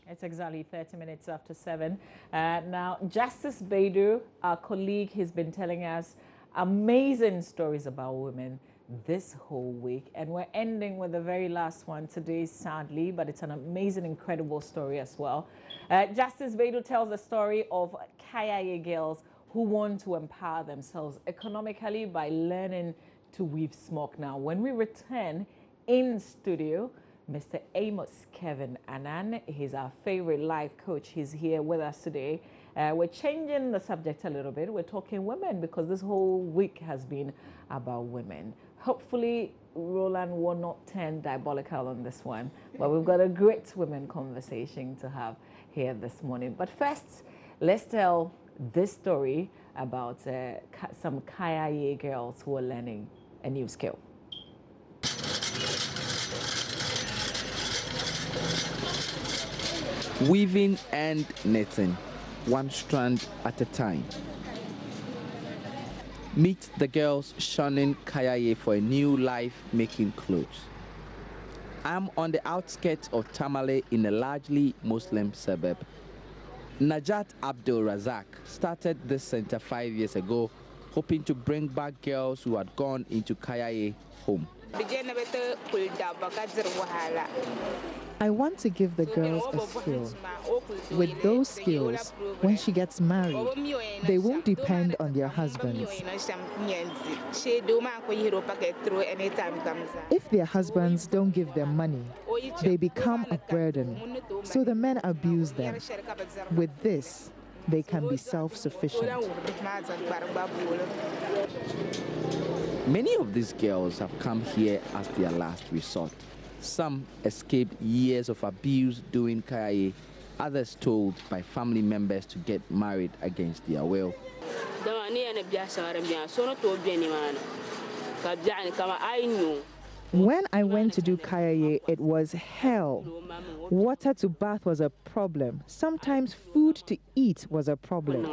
It's exactly 30 minutes after 7. Now, Justice Baidu, our colleague, has been telling us amazing stories about women this whole week. And we're ending with the very last one today, sadly, but it's an amazing, incredible story as well. Justice Baidu tells the story of Kayaye girls who want to empower themselves economically by learning to weave smoke. Now, when we return in studio, Mr. Amos Kevin Anan, he's our favorite life coach. He's here with us today. We're changing the subject a little bit. We're talking women because this whole week has been about women. Hopefully, Roland will not turn diabolical on this one, but we've got a great women conversation to have here this morning. But first, let's tell this story about some Kayaye girls who are learning a new skill. Weaving and knitting, one strand at a time. Meet the girls shunning Kayaye for a new life making clothes. I'm on the outskirts of Tamale in a largely Muslim suburb. Najat Abdul Razak started this center 5 years ago, hoping to bring back girls who had gone into Kayaye home. I want to give the girls a skill. With those skills, when she gets married, they won't depend on their husbands. If their husbands don't give them money, they become a burden, so the men abuse them. With this, they can be self-sufficient. Many of these girls have come here as their last resort. Some escaped years of abuse doing Kayaye, others told by family members to get married against their will. When I went to do Kayaye, it was hell. Water to bath was a problem. Sometimes food to eat was a problem.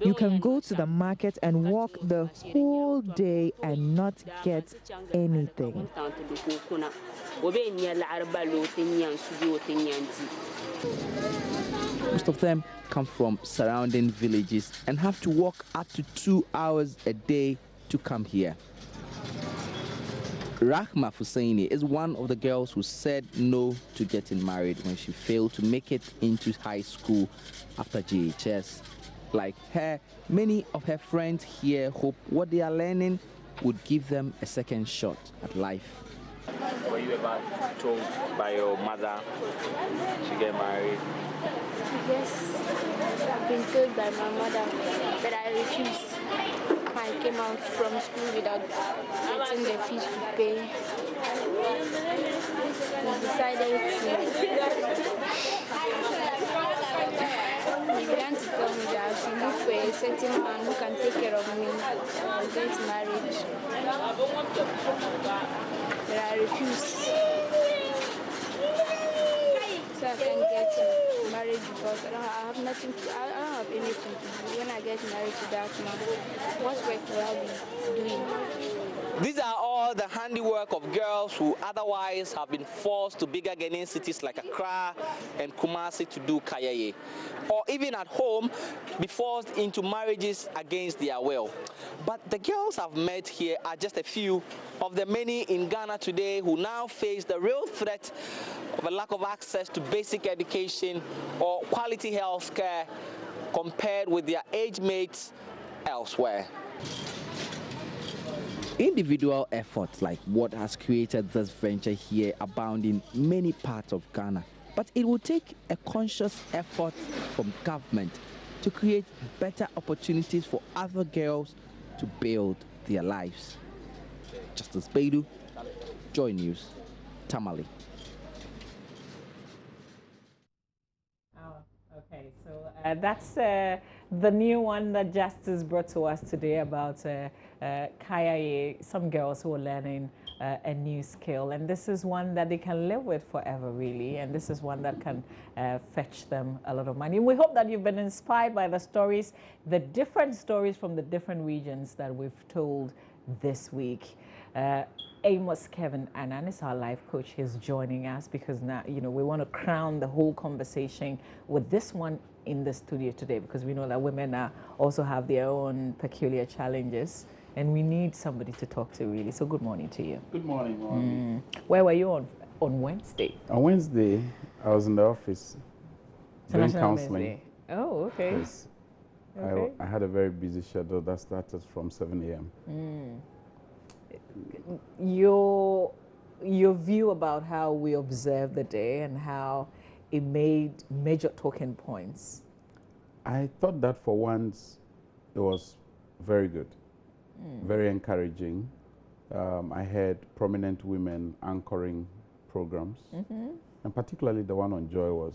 You can go to the market and walk the whole day and not get anything. Most of them come from surrounding villages and have to walk up to 2 hours a day to come here. Rahma Fusaini is one of the girls who said no to getting married when she failed to make it into high school after GHS. Like her, many of her friends here hope what they are learning would give them a second shot at life. Were you ever told by your mother to get married? Yes, I've been told by my mother, but I refused. I came out from school without getting the fees to pay. We decided he began to tell me that I should look for a certain man who can take care of me and get married. But I refused. So I can get married because I have nothing to, I don't have anything to do. When I get married to that man, what work will I be doing? These are all the handiwork of girls who otherwise have been forced to bigger Ghanaian cities like Accra and Kumasi to do Kayaye, or even at home be forced into marriages against their will. But the girls I've met here are just a few of the many in Ghana today who now face the real threat of a lack of access to basic education or quality health care compared with their age mates elsewhere. Individual efforts like what has created this venture here abound in many parts of Ghana, but it will take a conscious effort from government to create better opportunities for other girls to build their lives. Justice Baidu, Joy News, Tamale. Okay, so that's The new one that Justice brought to us today about Kaya, some girls who are learning a new skill, and this is one that they can live with forever, really, and this is one that can fetch them a lot of money. And we hope that you've been inspired by the stories, the different stories from the different regions that we've told this week. Amos Kevin Annan is our life coach. He's joining us because now, you know, we want to crown the whole conversation with this one in the studio today, because we know that women also have their own peculiar challenges, and we need somebody to talk to, really. So good morning to you. Good morning, Mom. Where were you on Wednesday? On Wednesday, I was in the office doing National counseling. Wednesday. Oh, okay. Yes. Okay. I had a very busy schedule that started from 7 a.m. Your view about how we observed the day and how it made major talking points. I thought that for once it was very good, very encouraging. I had prominent women anchoring programs, and particularly the one on Joy was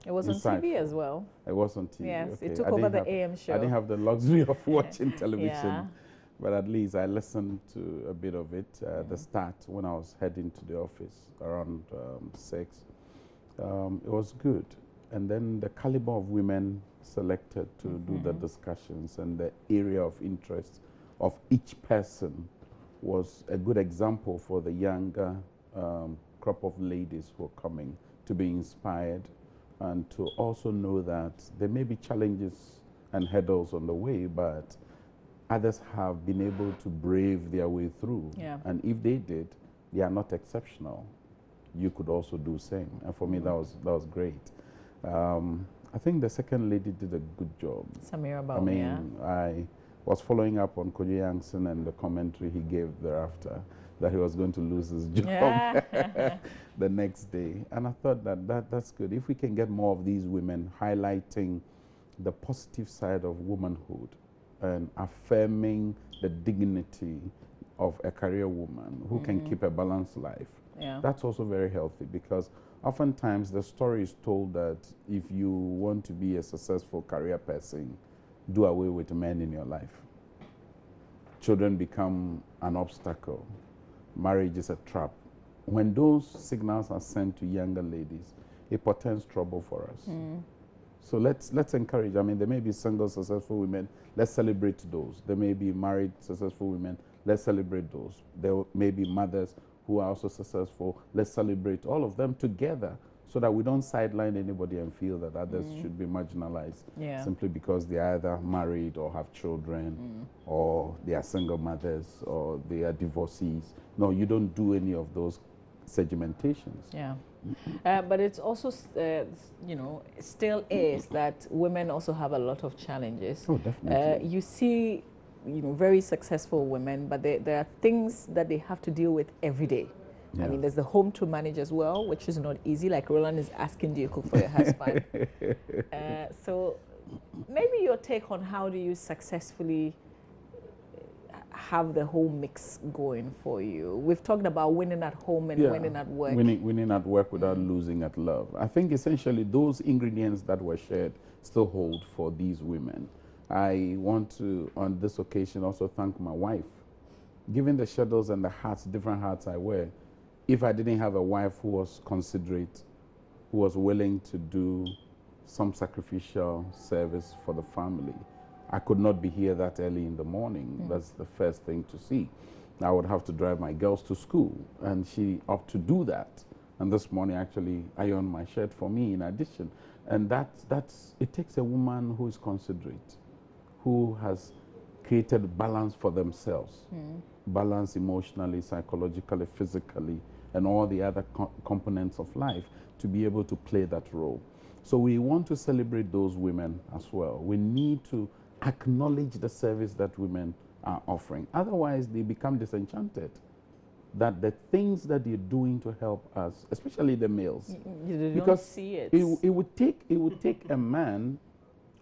It was on insightful. TV as well. It was on TV. Yes, okay. it took I over didn't the have- AM show. I didn't have the luxury of watching television. Yeah. But at least I listened to a bit of it at the start when I was heading to the office around 6. It was good. And then the caliber of women selected to do the discussions and the area of interest of each person was a good example for the younger crop of ladies who are coming to be inspired and to also know that there may be challenges and hurdles on the way, but others have been able to brave their way through. Yeah. And if they did, they are not exceptional. You could also do same. And for me, that was great. I think the second lady did a good job. Samira I Baumia. mean, I was following up on Kojo Yankson and the commentary he gave thereafter that he was going to lose his job Yeah. the next day. And I thought that's good. If we can get more of these women highlighting the positive side of womanhood and affirming the dignity of a career woman who can keep a balanced life. Yeah. That's also very healthy, because oftentimes the story is told that if you want to be a successful career person, do away with men in your life. Children become an obstacle. Marriage is a trap. When those signals are sent to younger ladies, it portends trouble for us. So let's encourage. I mean, there may be single successful women. Let's celebrate those. There may be married successful women. Let's celebrate those. There may be mothers who are also successful. Let's celebrate all of them together, so that we don't sideline anybody and feel that others should be marginalized simply because they are either married or have children, or they are single mothers, or they are divorcees. No, you don't do any of those segmentations. Yeah. But it's also, you know, still is that women also have a lot of challenges. Oh, definitely. You see, you know, very successful women, but there are things that they have to deal with every day. I Yeah. mean, there's the home to manage as well, which is not easy. Like Roland is asking, do you cook for your husband? So maybe your take on how do you successfully have the whole mix going for you? We've talked about winning at home and winning at work. Winning at work without losing at love. I think essentially those ingredients that were shared still hold for these women. I want to, on this occasion, also thank my wife. Given the shadows and the hats, different hats I wear, if I didn't have a wife who was considerate, who was willing to do some sacrificial service for the family, I could not be here that early in the morning. That's the first thing to see. I would have to drive my girls to school, and she opted to do that. And this morning, actually, ironed my shirt for me in addition. And it takes a woman who is considerate, who has created balance for themselves, balance emotionally, psychologically, physically, and all the other components of life to be able to play that role. So we want to celebrate those women as well. We need to acknowledge the service that women are offering. Otherwise, they become disenchanted that the things that they're doing to help us, especially the males, You because don't see it. it would take a man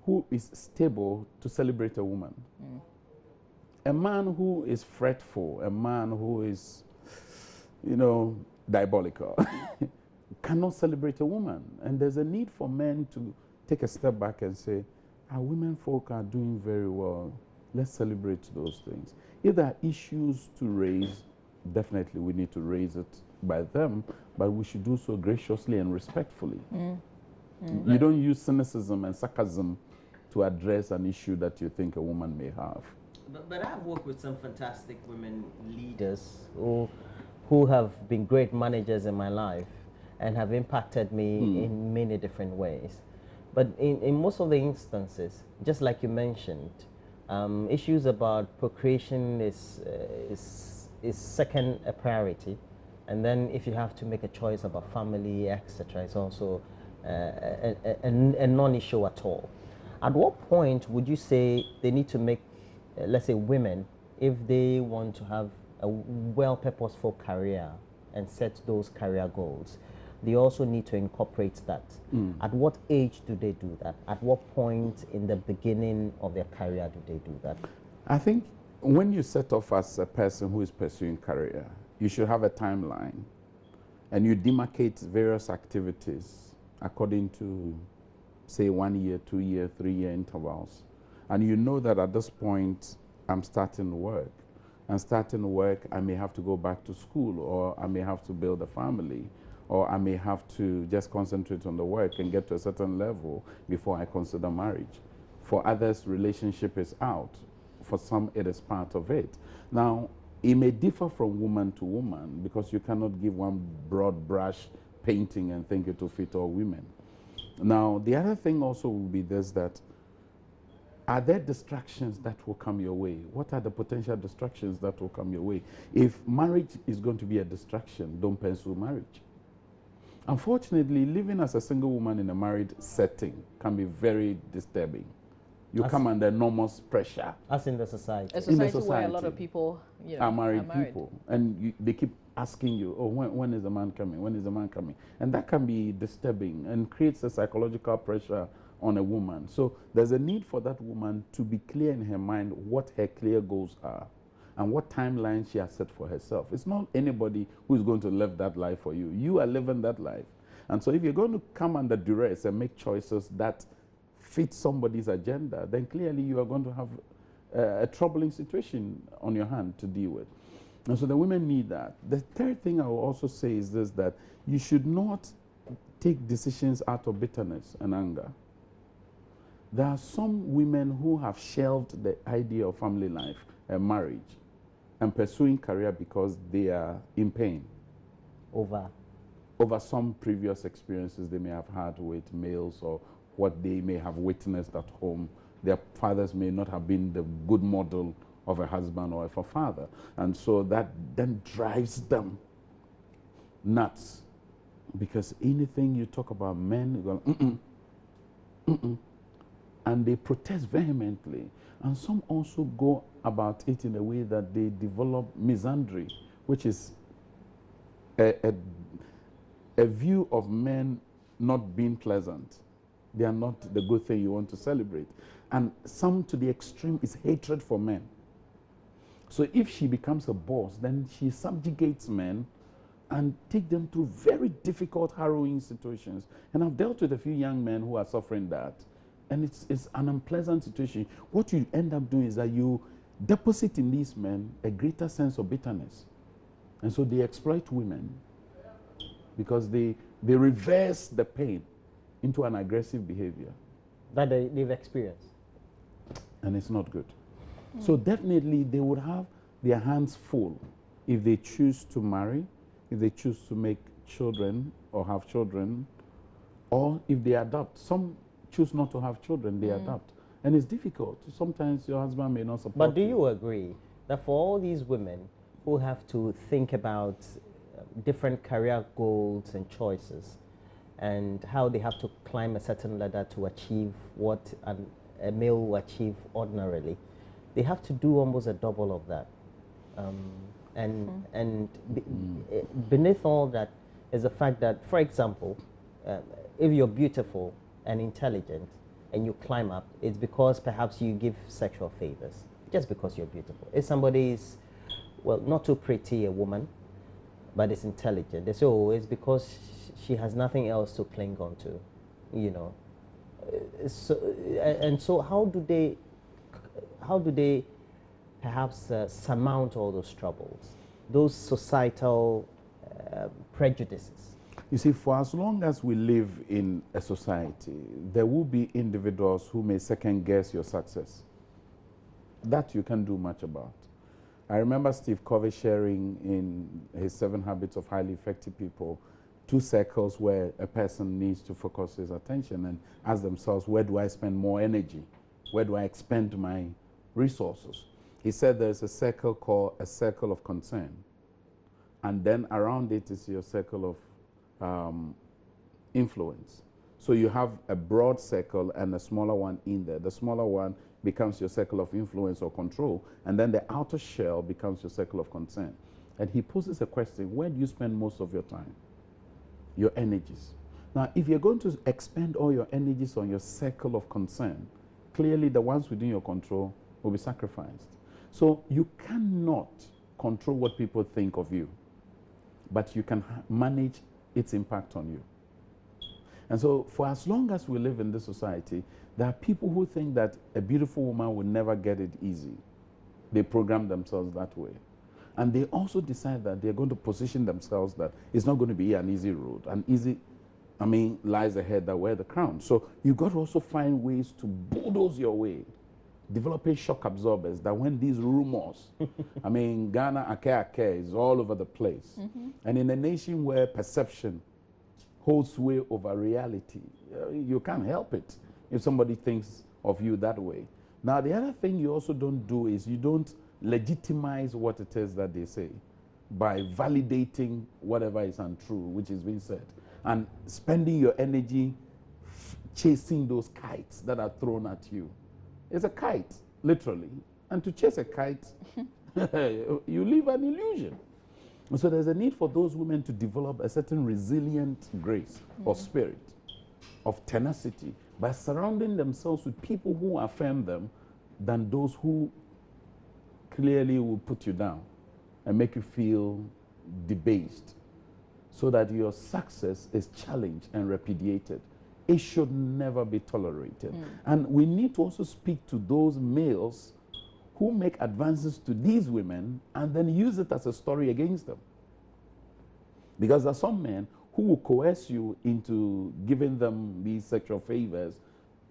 who is stable to celebrate a woman. A man who is fretful, a man who is, you know, diabolical, cannot celebrate a woman. And there's a need for men to take a step back and say, our women folk are doing very well. Let's celebrate those things. If there are issues to raise, definitely we need to raise it by them, but we should do so graciously and respectfully. You don't use cynicism and sarcasm to address an issue that you think a woman may have. But I've worked with some fantastic women leaders who have been great managers in my life and have impacted me in many different ways. But in most of the instances, just like you mentioned, issues about procreation is second a priority. And then if you have to make a choice about family, etc., it's also a non-issue at all. At what point would you say they need to make, let's say, women, if they want to have a well-purposeful career and set those career goals, they also need to incorporate that? At what age do they do that? At what point in the beginning of their career do they do that? I think when you set off as a person who is pursuing career, you should have a timeline, and you demarcate various activities according to, say, 1 year, 2 year, 3 year intervals. And you know that at this point, I'm starting work. And starting work, I may have to go back to school, or I may have to build a family, or I may have to just concentrate on the work and get to a certain level before I consider marriage. For others, relationship is out. For some, it is part of it. Now, it may differ from woman to woman, because you cannot give one broad brush painting and think it will fit all women. Now, the other thing also will be this, that are there distractions that will come your way? What are the potential distractions that will come your way? If marriage is going to be a distraction, don't pursue marriage. Unfortunately, living as a single woman in a married setting can be very disturbing. You come under enormous pressure. As in the society. A society where a lot of people, you know, are married people. And they keep asking you, oh, when is the man coming? When is the man coming? And that can be disturbing and creates a psychological pressure on a woman. So there's a need for that woman to be clear in her mind what her clear goals are and what timeline she has set for herself. It's not anybody who is going to live that life for you. You are living that life. And so if you're going to come under duress and make choices that fit somebody's agenda, then clearly you are going to have a troubling situation on your hand to deal with. And so the women need that. The third thing I will also say is this, that you should not take decisions out of bitterness and anger. There are some women who have shelved the idea of family life and marriage and pursuing career because they are in pain Over some previous experiences they may have had with males, or what they may have witnessed at home. Their fathers may not have been the good model of a husband or of a father. And so that then drives them nuts, because anything you talk about men, you go, and they protest vehemently. And some also go about it in a way that they develop misandry, which is a view of men not being pleasant. They are not the good thing you want to celebrate. And some, to the extreme, is hatred for men. So if she becomes a boss, then she subjugates men and take them through very difficult, harrowing situations. And I've dealt with a few young men who are suffering that. And it's an unpleasant situation. What you end up doing is that you deposit in these men a greater sense of bitterness. And so they exploit women because they reverse the pain into an aggressive behavior. that they've experienced. And it's not good. So definitely they would have their hands full if they choose to marry, if they choose to make children or have children, or if they adopt. Some choose not to have children, they adopt. And it's difficult. Sometimes your husband may not support you. But do you agree that for all these women who have to think about different career goals and choices and how they have to climb a certain ladder to achieve what a male will achieve ordinarily, they have to do almost a double of that. Beneath all that is the fact that, for example, if you're beautiful and intelligent and you climb up, it's because perhaps you give sexual favors, just because you're beautiful. If somebody is, well, not too pretty, a woman, but is intelligent, they say, oh, it's because she has nothing else to cling on to, you know. So how do they perhaps surmount all those troubles, those societal prejudices? You see, for as long as we live in a society, there will be individuals who may second guess your success. That you can't do much about. I remember Steve Covey sharing in his 7 Habits of Highly Effective People 2 circles where a person needs to focus his attention and ask themselves, where do I spend more energy? Where do I expend my resources? He said there's a circle called a circle of concern. And then around it is your circle of influence. So you have a broad circle and a smaller one in there. The smaller one becomes your circle of influence or control, and then the outer shell becomes your circle of concern. And he poses a question, where do you spend most of your time? Your energies. Now, if you're going to expend all your energies on your circle of concern, clearly the ones within your control will be sacrificed. So you cannot control what people think of you, but you can manage its impact on you. And so for as long as we live in this society, there are people who think that a beautiful woman will never get it easy. They program themselves that way. And they also decide that they're going to position themselves that it's not going to be an easy road. An easy, lies ahead that wear the crown. So you've got to also find ways to bulldoze your way, developing shock absorbers that when these rumors, Ghana, ake is all over the place. And in a nation where perception holds sway over reality, you can't help it if somebody thinks of you that way. Now, the other thing you also don't do is you don't legitimize what it is that they say by validating whatever is untrue, which is being said, and spending your energy chasing those kites that are thrown at you. It's a kite, literally. And to chase a kite, you live an illusion. And so there's a need for those women to develop a certain resilient grace or spirit of tenacity by surrounding themselves with people who affirm them than those who clearly will put you down and make you feel debased, so that your success is challenged and repudiated. It should never be tolerated. And we need to also speak to those males who make advances to these women and then use it as a story against them. Because there are some men who will coerce you into giving them these sexual favors,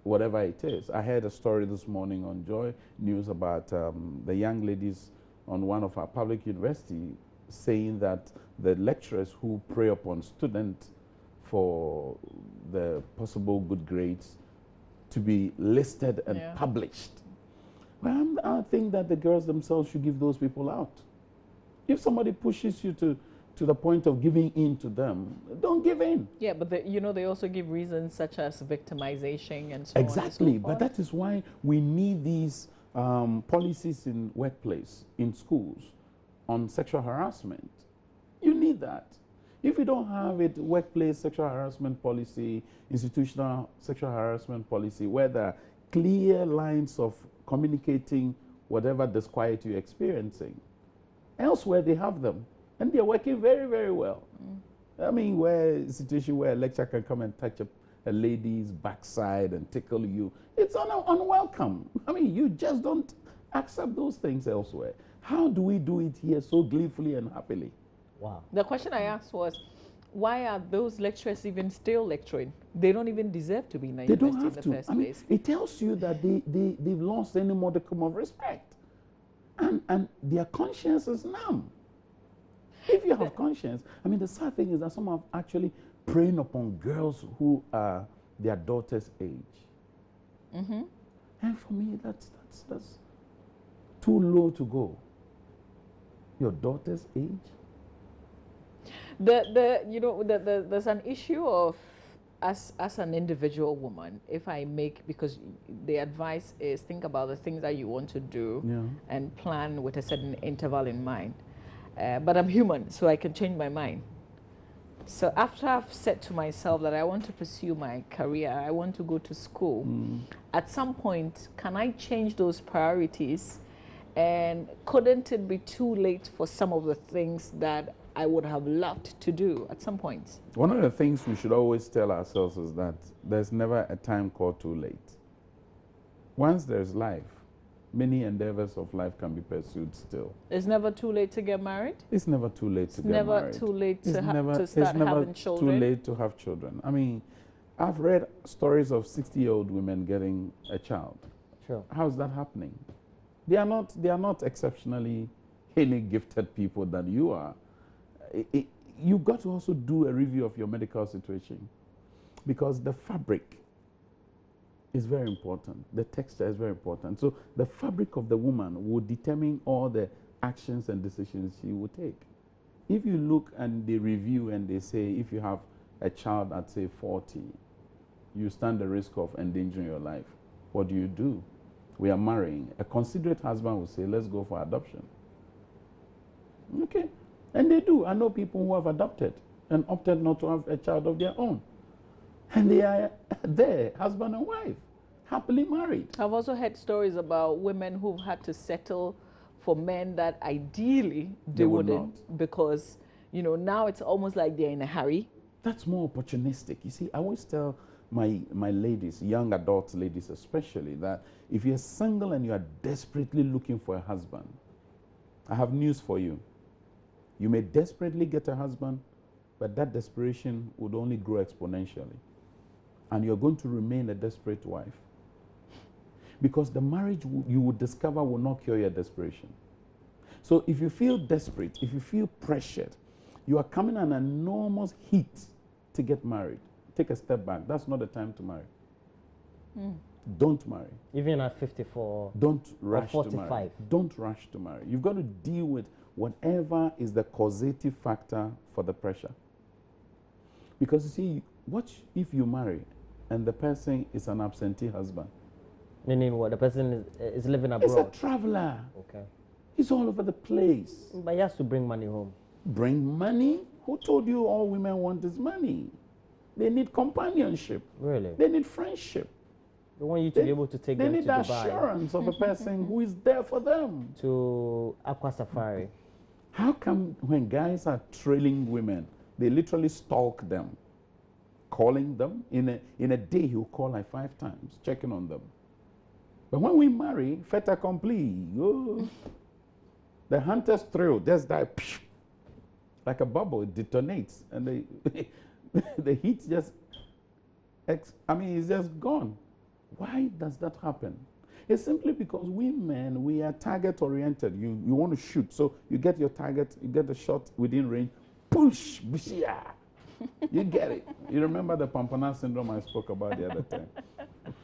whatever it is. I heard a story this morning on Joy News about the young ladies on one of our public universities saying that the lecturers who prey upon students for the possible good grades to be listed and published. Well, I think that the girls themselves should give those people out. If somebody pushes you to the point of giving in to them, don't give in. Yeah, but they also give reasons such as victimization and so on. Exactly, but that is why we need these policies in workplace, in schools, on sexual harassment. You need that. If you don't have it, workplace sexual harassment policy, institutional sexual harassment policy, where there are clear lines of communicating whatever disquiet you're experiencing. Elsewhere, they have them, and they're working very, very well. Where a situation where a lecturer can come and touch a lady's backside and tickle you, it's unwelcome. You just don't accept those things elsewhere. How do we do it here so gleefully and happily? Wow. The question I asked was, why are those lecturers even still lecturing? They don't even deserve to be in the university in the first place. It tells you that they've lost any modicum of respect. And their conscience is numb. If you have conscience, the sad thing is that some are actually preying upon girls who are their daughter's age. And for me, that's too low to go. Your daughter's age? There's an issue of as an individual woman, if I make, because the advice is think about the things that you want to do and plan with a certain interval in mind. But I'm human, so I can change my mind. So after I've said to myself that I want to pursue my career, I want to go to school, at some point, can I change those priorities? And couldn't it be too late for some of the things that I would have loved to do at some point. One of the things we should always tell ourselves is that there's never a time called too late. Once there's life, many endeavors of life can be pursued still. It's never too late to get married? It's never too late to get married. It's never too late to start having children? It's never too late to have children. I mean, I've read stories of 60-year-old women getting a child. Sure. How's that happening? They are not exceptionally any gifted people than you are. You've got to also do a review of your medical situation, because the fabric is very important. The texture is very important. So the fabric of the woman will determine all the actions and decisions she will take. If you look and they review and they say if you have a child at say 40, you stand the risk of endangering your life. What do? We are marrying. A considerate husband will say, let's go for adoption. Okay. And they do. I know people who have adopted and opted not to have a child of their own. And they are there, husband and wife, happily married. I've also heard stories about women who've had to settle for men that ideally they wouldn't, because, you know, now it's almost like they're in a hurry. That's more opportunistic. You see, I always tell my ladies, young adult ladies especially, that if you're single and you are desperately looking for a husband, I have news for you. You may desperately get a husband, but that desperation would only grow exponentially. And you're going to remain a desperate wife. Because the marriage you will discover will not cure your desperation. So if you feel desperate, if you feel pressured, you are coming on an enormous heat to get married. Take a step back. That's not the time to marry. Don't marry. Even at 54 don't rush or to 45. marry. Don't rush to marry. You've got to deal with whatever is the causative factor for the pressure. Because you see, what if you marry and the person is an absentee husband? Meaning what? The person is living abroad? It's a traveler. Okay. He's all over the place. But he has to bring money home. Bring money? Who told you all women want is money? They need companionship. Really? They need friendship. They want you to be able to take them to Dubai. They need assurance of a person who is there for them. To Aqua Safari. How come when guys are trailing women, they literally stalk them, calling them? In a day, he'll call like 5 times, checking on them. But when we marry, fait accompli. Oh, the hunter's thrill, just that, like a bubble, it detonates. And the heat just, it's just gone. Why does that happen? It's simply because women, we are target oriented. You want to shoot, so you get your target, you get the shot within range, push, yeah. You get it. You remember the Pampana syndrome I spoke about the other time?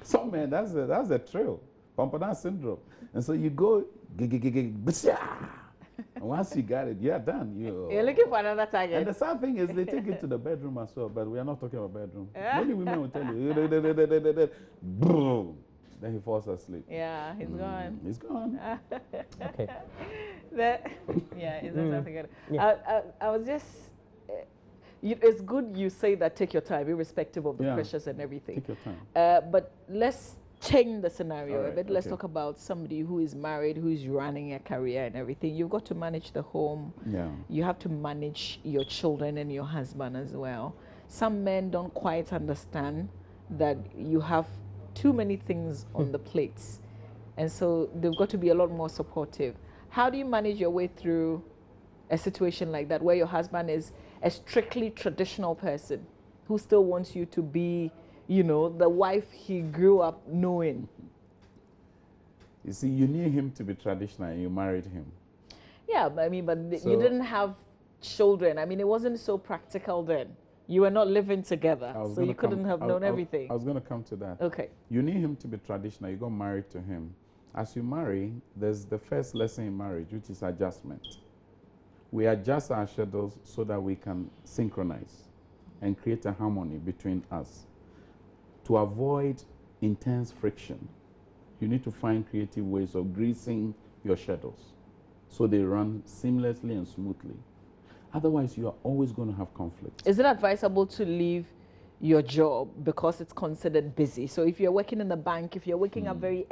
So man, that's a thrill, Pampana syndrome. And so you go, and once you got it, you're done. You're looking for another target. And the sad thing is they take it to the bedroom as well, but we are not talking about bedroom. Many women will tell you, boom. Then he falls asleep. Yeah, he's gone. He's gone. Okay. Is that something good? Yeah. I was just, it's good you say that, take your time, irrespective of the pressures and everything. Take your time. But let's change the scenario a bit. Let's okay. talk about somebody who is married, who is running a career and everything. You've got to manage the home. Yeah. You have to manage your children and your husband as well. Some men don't quite understand that you have too many things on the plates, and so they've got to be a lot more supportive. How do you manage your way through a situation like that, where your husband is a strictly traditional person who still wants you to be, you know, the wife he grew up knowing? You see, you knew him to be traditional and you married him. Yeah, but you didn't have children. I mean, it wasn't so practical then. You were not living together, so you couldn't have known everything. I was going to come to that. Okay. You knew him to be traditional. You got married to him. As you marry, there's the first lesson in marriage, which is adjustment. We adjust our schedules so that we can synchronize and create a harmony between us. To avoid intense friction, you need to find creative ways of greasing your schedules so they run seamlessly and smoothly. Otherwise, you are always going to have conflict. Is it advisable to leave your job because it's considered busy? So if you're working in the bank, if you're waking up very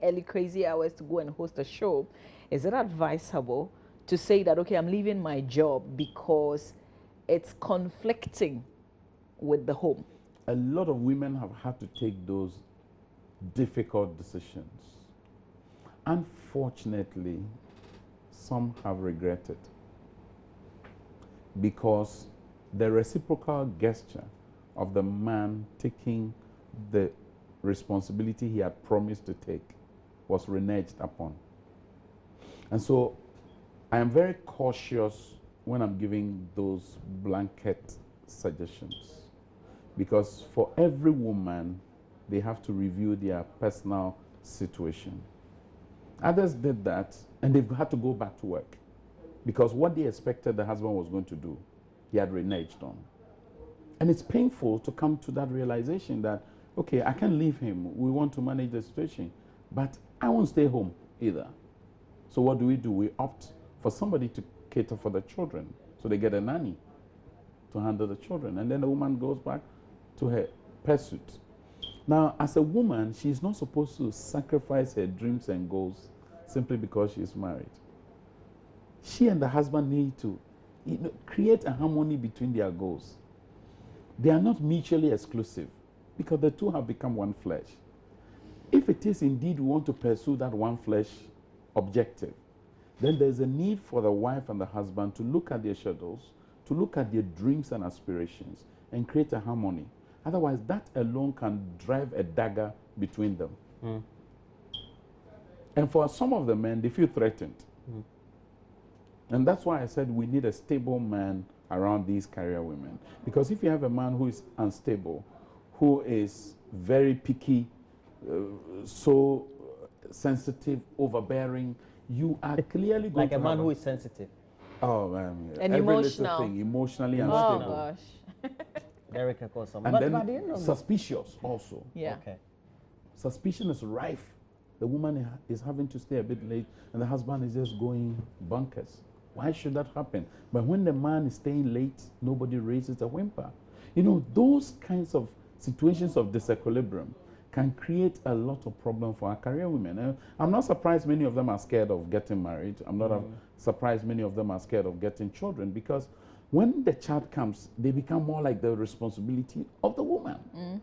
early, crazy hours to go and host a show, is it advisable to say that, okay, I'm leaving my job because it's conflicting with the home? A lot of women have had to take those difficult decisions. Unfortunately, some have regretted, because the reciprocal gesture of the man taking the responsibility he had promised to take was reneged upon. And so I am very cautious when I'm giving those blanket suggestions, because for every woman, they have to review their personal situation. Others did that, and they've had to go back to work, because what they expected the husband was going to do, he had reneged on. And it's painful to come to that realization that, okay, I can't leave him. We want to manage the situation, but I won't stay home either. So what do? We opt for somebody to cater for the children. So they get a nanny to handle the children. And then the woman goes back to her pursuit. Now, as a woman, she's not supposed to sacrifice her dreams and goals simply because she's married. She and the husband need to create a harmony between their goals. They are not mutually exclusive, because the two have become one flesh. If it is indeed we want to pursue that one flesh objective, then there's a need for the wife and the husband to look at their schedules, to look at their dreams and aspirations, and create a harmony. Otherwise, that alone can drive a dagger between them. Mm. And for some of the men, they feel threatened. Mm. And that's why I said we need a stable man around these career women. Because if you have a man who is unstable, who is very picky, so sensitive, overbearing, you are clearly going like to a man who is sensitive. Oh man, and every emotional. Little thing, emotionally unstable. Oh gosh. Derek calls some. And then suspicious also. Yeah. Okay. Suspicion is rife. The woman is having to stay a bit late, and the husband is just going bonkers. Why should that happen? But when the man is staying late, nobody raises a whimper. You know, those kinds of situations of disequilibrium can create a lot of problem for our career women. I'm not surprised many of them are scared of getting married. I'm not surprised many of them are scared of getting children, because when the child comes, they become more like the responsibility of the woman. Mm.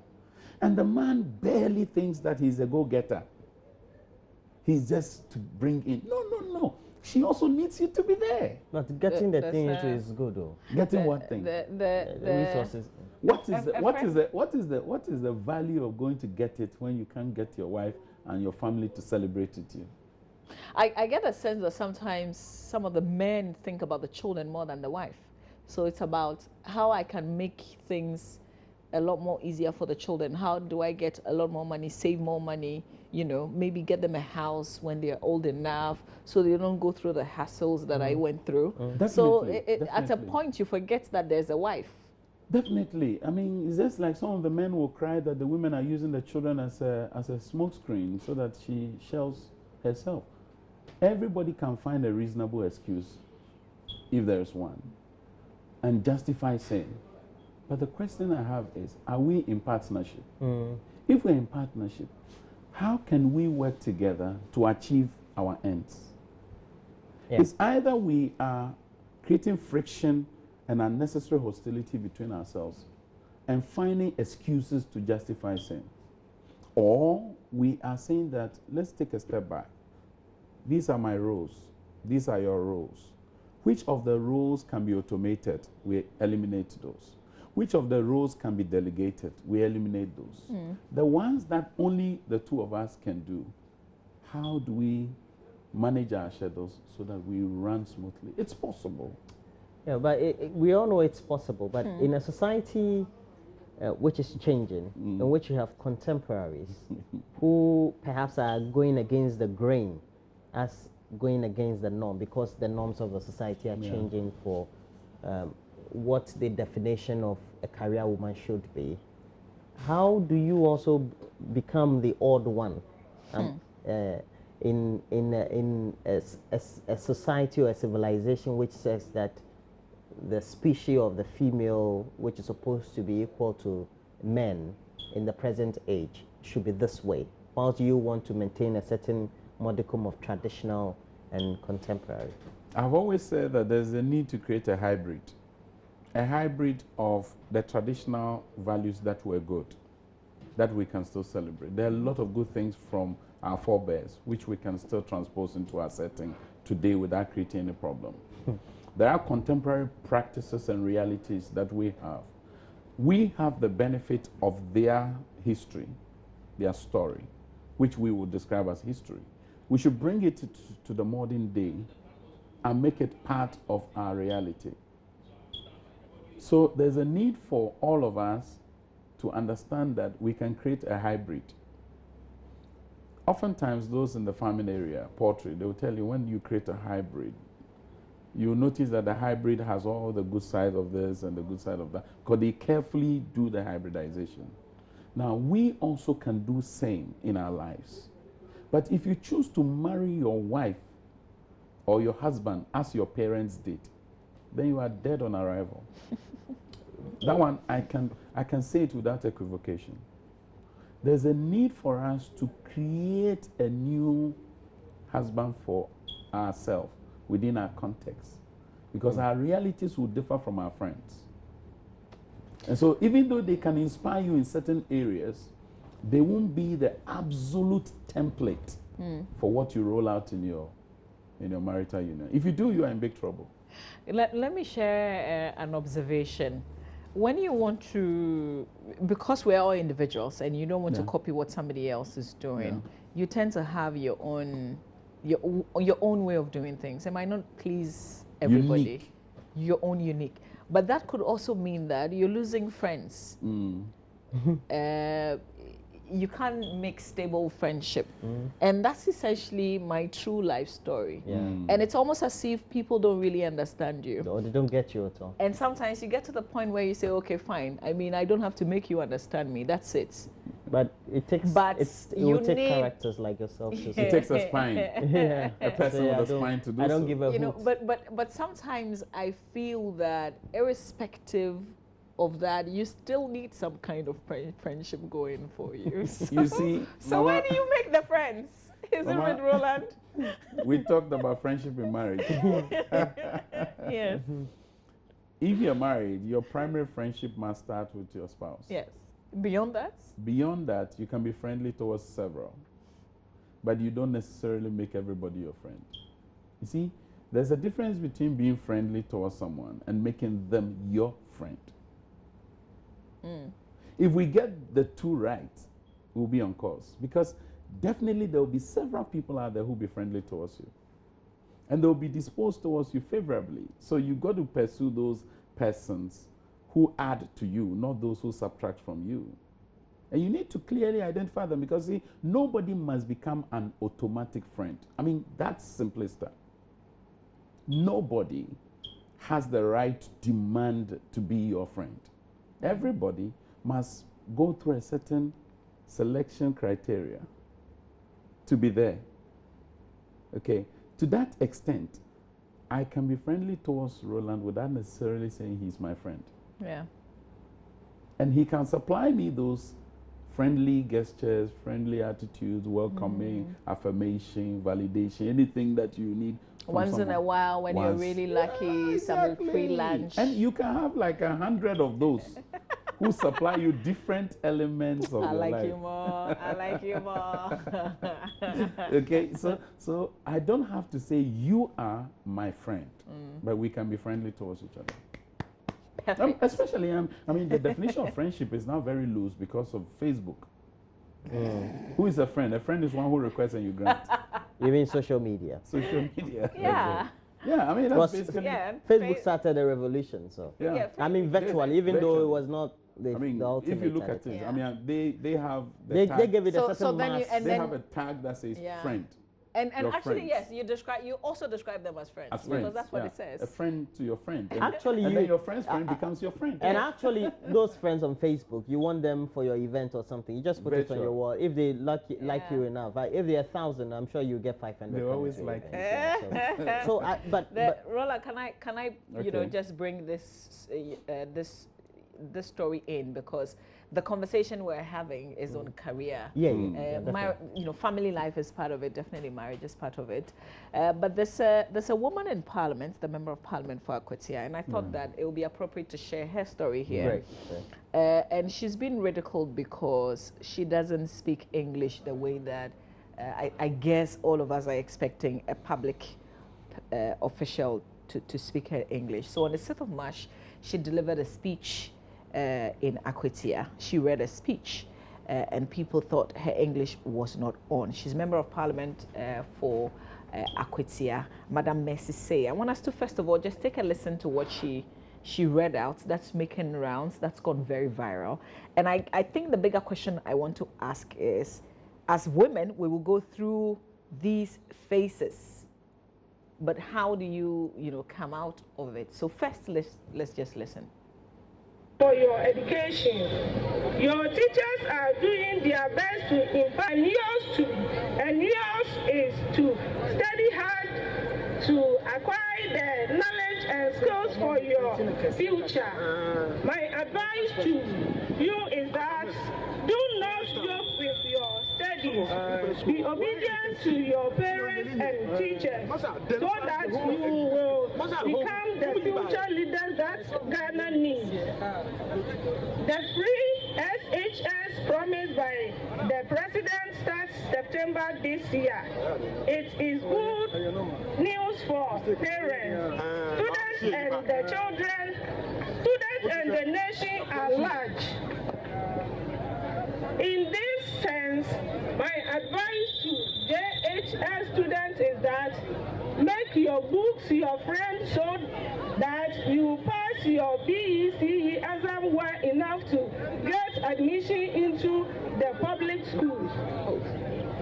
And the man barely thinks that he's a go-getter. He's just to bring in. No. She also needs you to be there. But getting the thing into is good, though. Getting what thing? The resources. What is the value of going to get it when you can't get your wife and your family to celebrate with you? I get a sense that sometimes some of the men think about the children more than the wife. So it's about how I can make things a lot more easier for the children. How do I get a lot more money, save more money, you know, maybe get them a house when they're old enough so they don't go through the hassles that I went through. So at a point you forget that there's a wife. Definitely. I mean, it's just like some of the men will cry that the women are using the children as a smokescreen so that she shells herself. Everybody can find a reasonable excuse, if there's one, and justify saying. But the question I have is, are we in partnership? Mm. If we're in partnership, how can we work together to achieve our ends? Yeah. It's either we are creating friction and unnecessary hostility between ourselves and finding excuses to justify sin, or we are saying that let's take a step back. These are my roles. These are your roles. Which of the roles can be automated? We eliminate those. Which of the roles can be delegated? We eliminate those. Mm. The ones that only the two of us can do, how do we manage our schedules so that we run smoothly? It's possible. Yeah, but we all know it's possible. But in a society which is changing, in which you have contemporaries who perhaps are going against the grain as going against the norm, because the norms of the society are changing for what the definition of a career woman should be. How do you also become the odd one in a society or a civilization which says that the species of the female, which is supposed to be equal to men in the present age, should be this way, whilst you want to maintain a certain modicum of traditional and contemporary? I've always said that there's a need to create a hybrid of the traditional values that were good, that we can still celebrate. There are a lot of good things from our forebears, which we can still transpose into our setting today without creating any problem. There are contemporary practices and realities that we have. We have the benefit of their history, their story, which we would describe as history. We should bring it to the modern day and make it part of our reality. So there's a need for all of us to understand that we can create a hybrid. Oftentimes, those in the farming area, poultry, they will tell you when you create a hybrid, you notice that the hybrid has all the good side of this and the good side of that, because they carefully do the hybridization. Now, we also can do same in our lives. But if you choose to marry your wife or your husband as your parents did, then you are dead on arrival. That one, I can say it without equivocation. There's a need for us to create a new husband for ourselves within our context, because our realities will differ from our friends. And so even though they can inspire you in certain areas, they won't be the absolute template for what you roll out in your marital union. If you do, you are in big trouble. Let me share an observation. When you want to, because we're all individuals and you don't want to copy what somebody else is doing, you tend to have your own way of doing things. It might not please everybody. Unique. Your own unique. But that could also mean that you're losing friends. You can't make stable friendship. And that's essentially my true life story. And it's almost as if people don't really understand you. Or they don't get you at all. And sometimes you get to the point where you say, okay, fine. I mean, I don't have to make you understand me. That's it. But it takes, it will take characters like yourself to It takes a spine. A person with a spine to do so. I don't give a hoot. But sometimes I feel that irrespective of that, you still need some kind of friendship going for you. So, you see, so where do you make the friends? Is it with Roland? We talked about friendship in marriage. Yes. If you're married, your primary friendship must start with your spouse. Yes. Beyond that? Beyond that, you can be friendly towards several, but you don't necessarily make everybody your friend. You see, there's a difference between being friendly towards someone and making them your friend. If we get the two right, we'll be on course, because definitely there will be several people out there who will be friendly towards you, and they'll be disposed towards you favorably. So you got to pursue those persons who add to you, not those who subtract from you. And you need to clearly identify them, because see, nobody must become an automatic friend. I mean, that's simplistic. Nobody has the right to demand to be your friend. Everybody must go through a certain selection criteria to be there. Okay, to that extent, I can be friendly towards Roland without necessarily saying he's my friend. Yeah. And he can supply me those friendly gestures, friendly attitudes, welcoming, affirmation, validation, anything that you need. Once in a while, when you're really lucky, some free lunch. And you can have like 100 of those who supply you different elements of your life. I like you more. I like you more. Okay, so I don't have to say you are my friend, but we can be friendly towards each other. Especially, I mean, the definition of friendship is now very loose because of Facebook. Who is a friend? A friend is one who requests and you grant. You mean social media? Social media. Yeah. Yeah, I mean, that's basically... Facebook started a revolution, so... Yeah. I mean, virtually, even though it was not the ultimate. If you look at it, I mean, they have the they tag. give it a certain mass. They have a tag that says friend. And actually, yes, you also describe them as friends. Because that's what it says. A friend to your friend. And actually, and then your friend's friend becomes your friend. And actually, those friends on Facebook, you want them for your event or something. You just put it on your wall. If they like you enough, if they're 1,000, I'm sure you get 500. They always like it. But Roland, can I just bring this this story in because the conversation we're having is on career. Family life is part of it. Definitely, marriage is part of it. But there's a woman in Parliament, the member of Parliament for Akwatia, and I thought that it would be appropriate to share her story here. And she's been ridiculed because she doesn't speak English the way that I guess all of us are expecting a public official to speak her English. So on the 6th of March, she delivered a speech in Akwatia. She read a speech and people thought her English was not on. She's member of Parliament for Akwatia, Madam Mery. I want us to first of all just take a listen to what she read out. That's making rounds. That's gone very viral. And I think the bigger question I want to ask is, as women, we will go through these phases, but how do you come out of it? So first, let's just listen. For your education, your teachers are doing their best to impact, and yours is to study hard to acquire the knowledge and skills for your future. My advice to you is that do not joke with your studies. Be obedient to your parents and teachers so that you will become the future leaders that Ghana needs. The free SHS promised by the President starts September this year. It is good news for parents, students and the children, students and the nation at large. In this sense, my advice to JHS students is that make your books your friend so that you pass your BECE exam well enough to get admission into the public schools.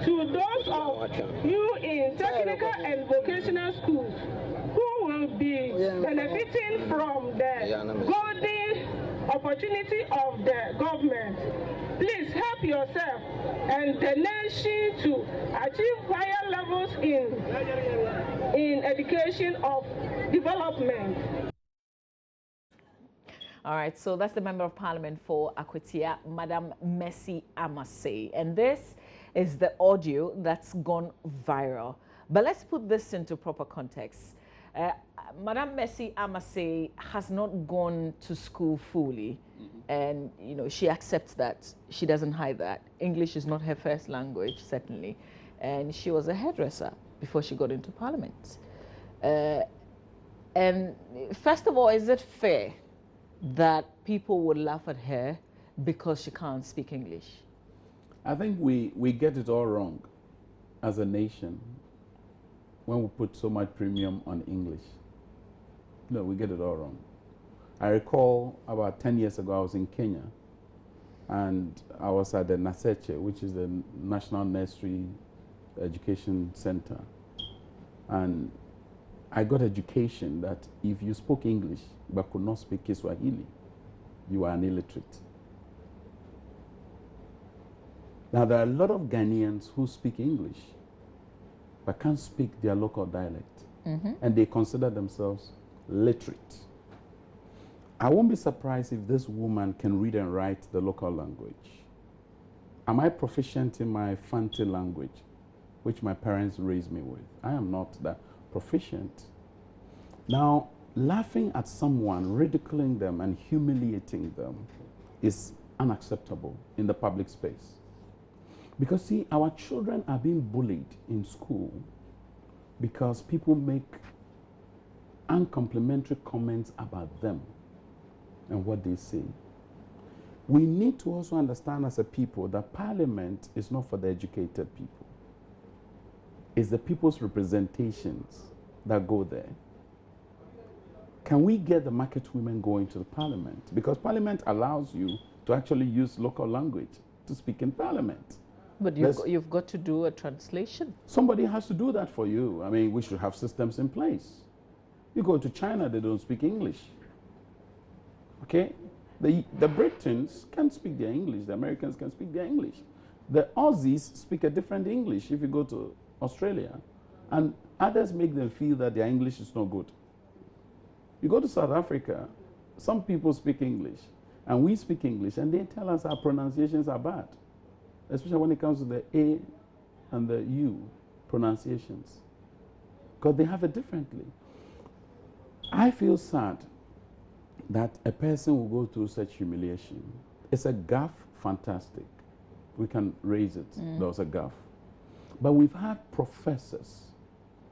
To those of you in technical and vocational schools who will be benefiting from the golden opportunity of the government, please help yourself and the nation to achieve higher levels in education of development. All right, so that's the member of Parliament for Akwatia, Madam Mery. And this is the audio that's gone viral. But let's put this into proper context. Madam Mery has not gone to school fully, and she accepts that. She doesn't hide that. English is not her first language, certainly, and she was a hairdresser before she got into Parliament. And first of all, is it fair that people would laugh at her because she can't speak English? I think we get it all wrong as a nation when we put so much premium on English. No, we get it all wrong. I recall about 10 years ago, I was in Kenya, and I was at the Naseche, which is the National Nursery Education Center. And I got education that if you spoke English but could not speak Kiswahili, you are an illiterate. Now, there are a lot of Ghanaians who speak English but can't speak their local dialect, and they consider themselves literate. I won't be surprised if this woman can read and write the local language. Am I proficient in my Fanti language, which my parents raised me with? I am not that proficient. Now, laughing at someone, ridiculing them, and humiliating them is unacceptable in the public space. Because, see, our children are being bullied in school because people make uncomplimentary comments about them and what they say. We need to also understand as a people that Parliament is not for the educated people. It's the people's representations that go there. Can we get the market women going to the Parliament? Because Parliament allows you to actually use local language to speak in Parliament. But you've got to do a translation. Somebody has to do that for you. I mean, we should have systems in place. You go to China, they don't speak English. Okay? The Britons can speak their English. The Americans can speak their English. The Aussies speak a different English if you go to Australia. And others make them feel that their English is no good. You go to South Africa, some people speak English. And we speak English, and they tell us our pronunciations are bad, especially when it comes to the A and the U pronunciations, because they have it differently. I feel sad that a person will go through such humiliation. It's a gaffe, fantastic. We can raise it. There was a gaffe. But we've had professors,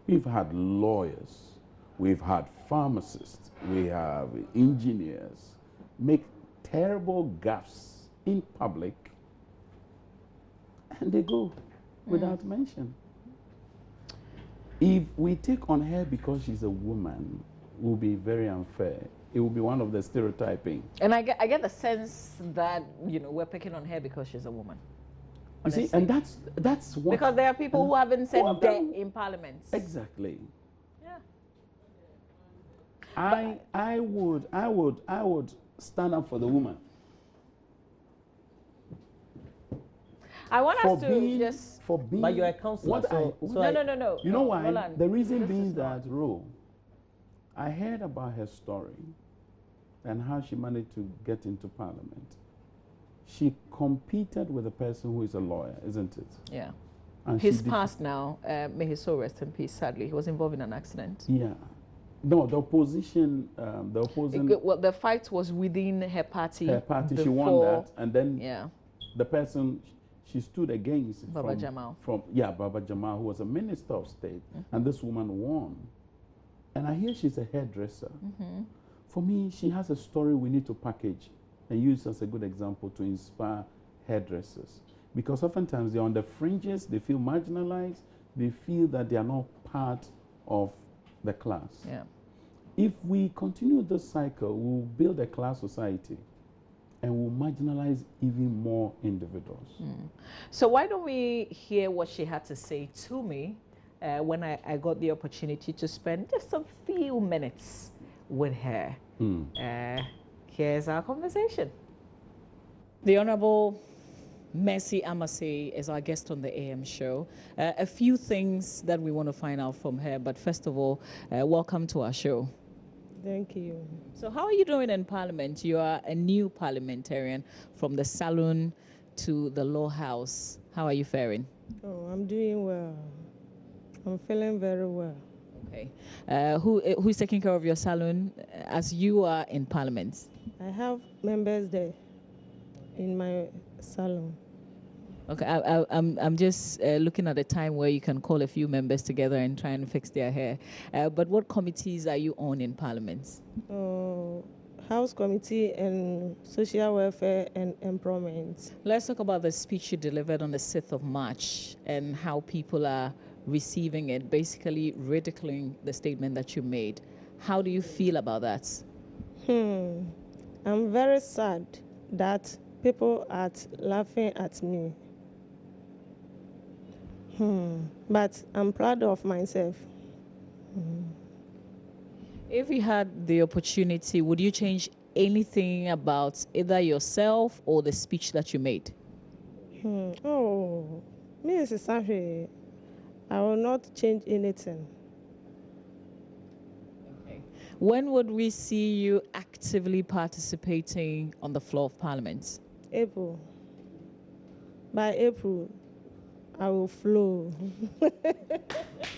we've had lawyers, we've had pharmacists, we have engineers make terrible gaffes in public, and they go without mention. If we take on her because she's a woman, it will be very unfair. It will be one of the stereotyping. And I get the sense that, you know, we're picking on her because she's a woman. You see, and that's what... Because there are people who haven't said that in Parliament. Exactly. Yeah. I would stand up for the woman. I want us to just... For being... But you're a counselor, No. You know why? Roland, The reason being that, I heard about her story and how she managed to get into Parliament. She competed with a person who is a lawyer, isn't it? Yeah. And He's passed now. May his soul rest in peace, sadly. He was involved in an accident. Yeah. No, the opposing... Well, the fight was within her party. Her party, before, she won that. And then yeah. the person she stood against... Baba Jamal. Baba Jamal, who was a minister of state. And this woman won. And I hear she's a hairdresser. For me, she has a story we need to package and use as a good example to inspire hairdressers. Because oftentimes they're on the fringes, they feel marginalized, they feel that they are not part of the class. Yeah. If we continue this cycle, we'll build a class society and we'll marginalize even more individuals. So why don't we hear what she had to say to me when I got the opportunity to spend just a few minutes with her. Here's our conversation. The Honorable Mercy Amase is our guest on the AM show. A few things that we want to find out from her, but first of all, welcome to our show. Thank you. So how are you doing in Parliament? You are a new parliamentarian from the Salon to the Law House. How are you faring? Oh, I'm doing well. I'm feeling very well. Okay. Who's taking care of your salon as you are in Parliament? I have members there in my salon. Okay, I'm just looking at a time where you can call a few members together and try and fix their hair. But what committees are you on in Parliament? House Committee and Social Welfare and Employment. Let's talk about the speech you delivered on the 6th of March and how people are receiving it, basically ridiculing the statement that you made. How do you feel about that? I'm very sad that people are laughing at me. But I'm proud of myself. If you had the opportunity, would you change anything about either yourself or the speech that you made? Oh, me as a Safi, I will not change anything. Okay. When would we see you actively participating on the floor of Parliament? April. By April, I will flow.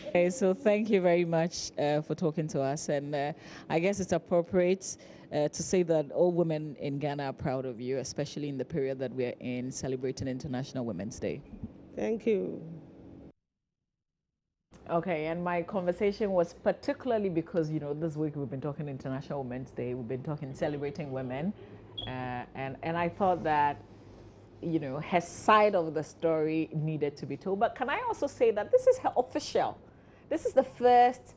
Okay, so thank you very much for talking to us. And I guess it's appropriate to say that all women in Ghana are proud of you, especially in the period that we're in celebrating International Women's Day. Thank you. Okay, and my conversation was particularly because, you know, this week we've been talking International Women's Day, we've been talking celebrating women, and I thought that, you know, her side of the story needed to be told. But can I also say that this is her official, this is the first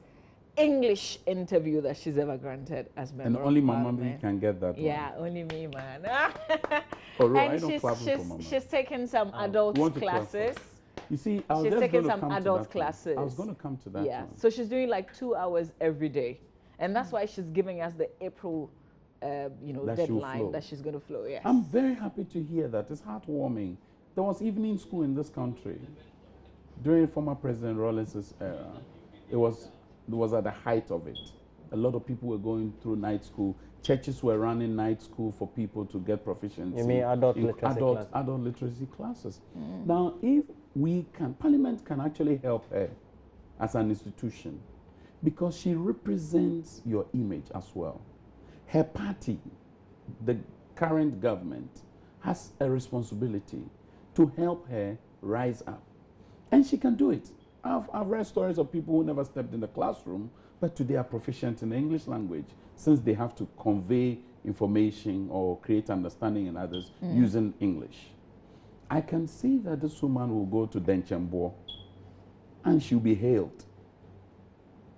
English interview that she's ever granted as member And only of Mama Parliament. can get that Yeah, only me, man. And she's taken some adult classes. You see, She's taking some adult classes. I was going to come to that one. So she's doing like 2 hours every day. And that's why she's giving us the April, deadline that she's going to flow. Yes. I'm very happy to hear that. It's heartwarming. There was evening school in this country during former President Rawlings's era. It was at the height of it. A lot of people were going through night school. Churches were running night school for people to get proficiency. You mean adult literacy classes? Adult literacy classes. Now, if we can, Parliament can actually help her as an institution, because she represents your image as well. Her party, the current government, has a responsibility to help her rise up. And she can do it. I've read stories of people who never stepped in the classroom, but today are proficient in the English language, since they have to convey information or create understanding in others using English. I can see that this woman will go to Denchembo and she'll be hailed.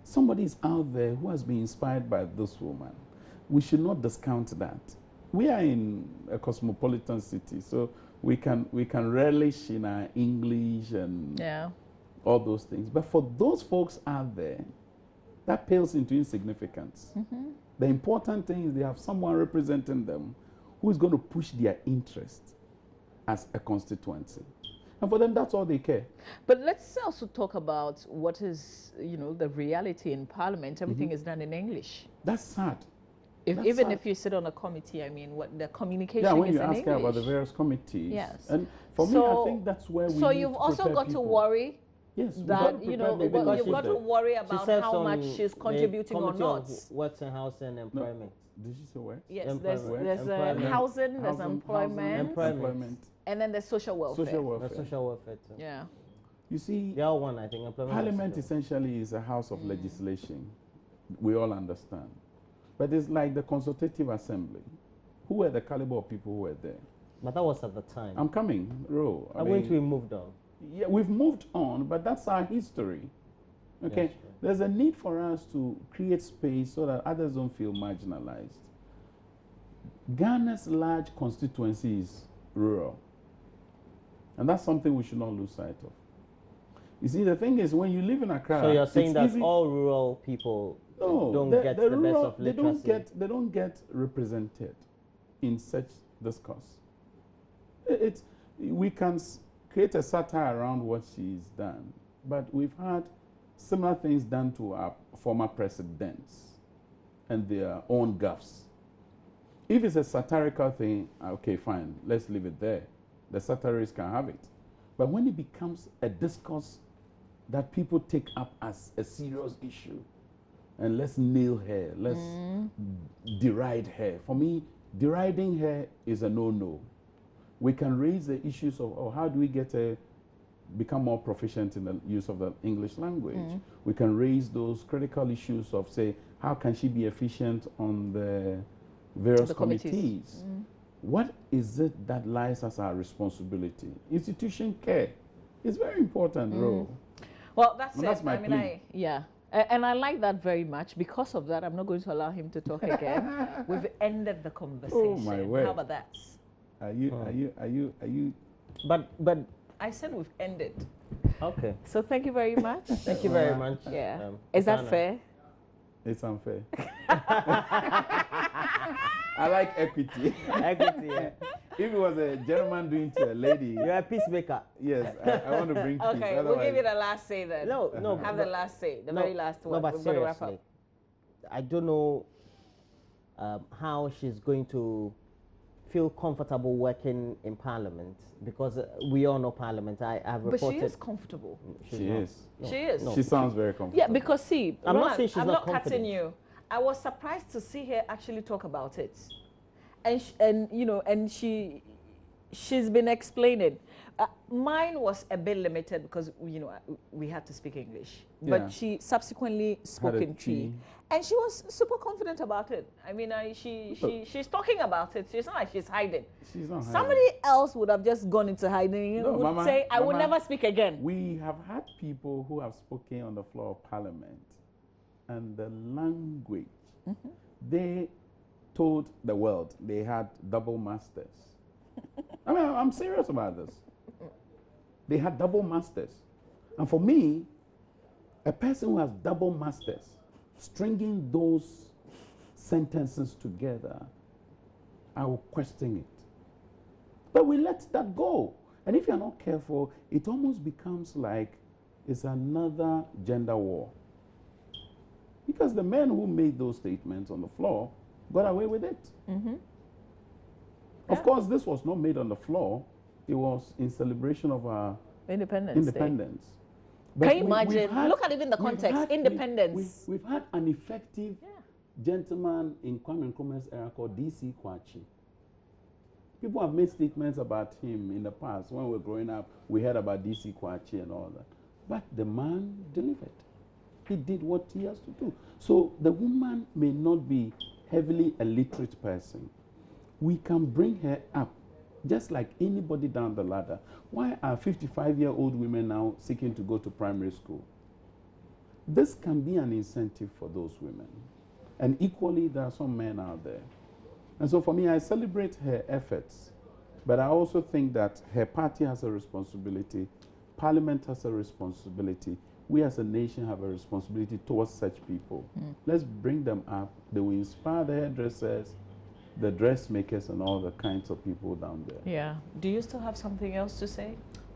Somebody is out there who has been inspired by this woman. We should not discount that. We are in a cosmopolitan city, so we can relish in our English and all those things. But for those folks out there, that pales into insignificance. The important thing is they have someone representing them who is going to push their interest as a constituency. And for them, that's all they care. But let's also talk about what is, you know, the reality in Parliament. Everything is done in English. That's sad. If you sit on a committee, I mean, what the communication is in English. Yeah, when you ask her about the various committees. Yes. And for me, I think that's where we So need you've to also got people. to worry. Yes, that, you know, you've got to worry about how much she's contributing or not. Works in housing and employment. Did you say where? Yes, there's housing, there's employment, and then there's social welfare. Social welfare. Social welfare too. Yeah. You see, the other one, I think, employment. Parliament essentially is a house of legislation. We all understand. But it's like the Consultative Assembly. Who were the caliber of people who were there? But that was at the time. I'm coming, Ro. I mean, we moved on. Yeah, we've moved on, but that's our history. Okay? Yes, there's a need for us to create space so that others don't feel marginalized. Ghana's large constituency is rural. And that's something we should not lose sight of. You see, the thing is, when you live in Accra, so you're saying that easy. All rural people don't get the best of literacy? They don't get represented in such discourse. We can create a satire around what she's done, but we've had similar things done to our former presidents and their own gaffes. If it's a satirical thing, okay, fine, let's leave it there. The satirists can have it. But when it becomes a discourse that people take up as a serious issue, and let's nail her, let's deride her. For me, deriding her is a no-no. We can raise the issues of how do we become more proficient in the use of the English language. We can raise those critical issues of, say, how can she be efficient on the various committees? What is it that lies as our responsibility? Institution care is very important role. Well, that's it. That's my plea. And I like that very much. Because of that, I'm not going to allow him to talk again. We've ended the conversation. Oh my word! How about that? Are you? But I said we've ended. Okay. So thank you very much. Thank you very much. Yeah. Is that fair? It's unfair. I like equity. Equity, yeah. If it was a gentleman doing to a lady, you're a peacemaker. Yes, I want to bring peace. Okay, we'll give you the last say then. No. Have the last say, the very last one. No, but We've got to wrap seriously, up. I don't know how she's going to feel comfortable working in Parliament, because we all know Parliament. I have reported. But she is comfortable. She is. She is. She sounds very comfortable. Yeah, because see, I'm Roland, not saying she's I'm not not cutting confident. you. I was surprised to see her actually talk about it, and she's been explaining. Mine was a bit limited because we had to speak English, but she subsequently spoke in Twi, and she was super confident about it. I mean, she's talking about it. It's not like she's hiding. She's not hiding. Somebody else would have just gone into hiding and would say, "I will never speak again." We have had people who have spoken on the floor of Parliament, and the language they told the world they had double masters. I mean, I'm serious about this. They had double masters. And for me, a person who has double masters, stringing those sentences together, I will question it. But we let that go. And if you're not careful, it almost becomes like it's another gender war. Because the men who made those statements on the floor got away with it. Of course, this was not made on the floor. It was in celebration of our independence. But can you imagine? Look at even the context. Independence. We've had an effective gentleman in Kwame Nkrumah's era called D.C. Kwachi. People have made statements about him in the past. When we were growing up, we heard about D.C. Kwachi and all that. But the man delivered. He did what he has to do. So the woman may not be heavily a literate person. We can bring her up just like anybody down the ladder. Why are 55-year-old women now seeking to go to primary school? This can be an incentive for those women. And equally, there are some men out there. And so for me, I celebrate her efforts. But I also think that her party has a responsibility. Parliament has a responsibility. We as a nation have a responsibility towards such people. Let's bring them up. They will inspire the hairdressers, the dressmakers, and all the kinds of people down there. Yeah. Do you still have something else to say?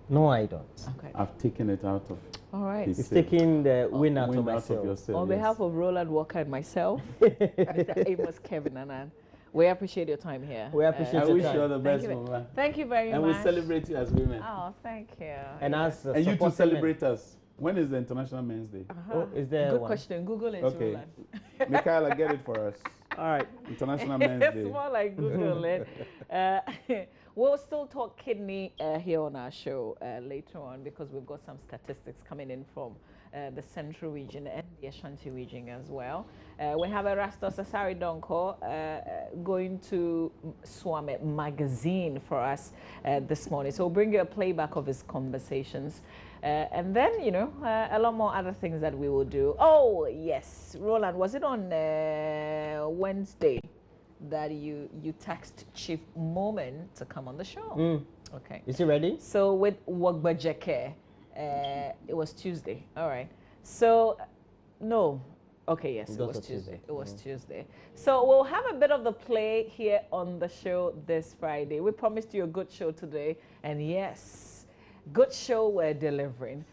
No, I don't. Okay. I've taken it out of. All right. It's taking the win out of myself. Yourself, On behalf of Roland Walker and myself, Mr. Amos Kevin Annan, we appreciate your time here. We appreciate I your wish time. you all the best, Mama. Thank you very much. And we celebrate you as women. Oh, thank you. And as and you too celebrate us. When is the International Men's Day? Oh, is there Good one? question. Google it, Okay. Roland. Michaela, get it for us. All right. International Men's Day. It's more like Google it. We'll still talk kidney here on our show later on because we've got some statistics coming in from the Central region and the Ashanti region as well. We have Erastus Asari Donko going to Swame magazine for us this morning. So we'll bring you a playback of his conversations. And then, you know, a lot more other things that we will do. Oh, yes. Roland, was it on Wednesday that you text Chief Moment to come on the show? Okay. Is he ready? So with Wagbajeke, it was Tuesday. All right. So, no. Okay, yes, it was Tuesday. It was Tuesday. So we'll have a bit of the play here on the show this Friday. We promised you a good show today. And yes, good show we're delivering.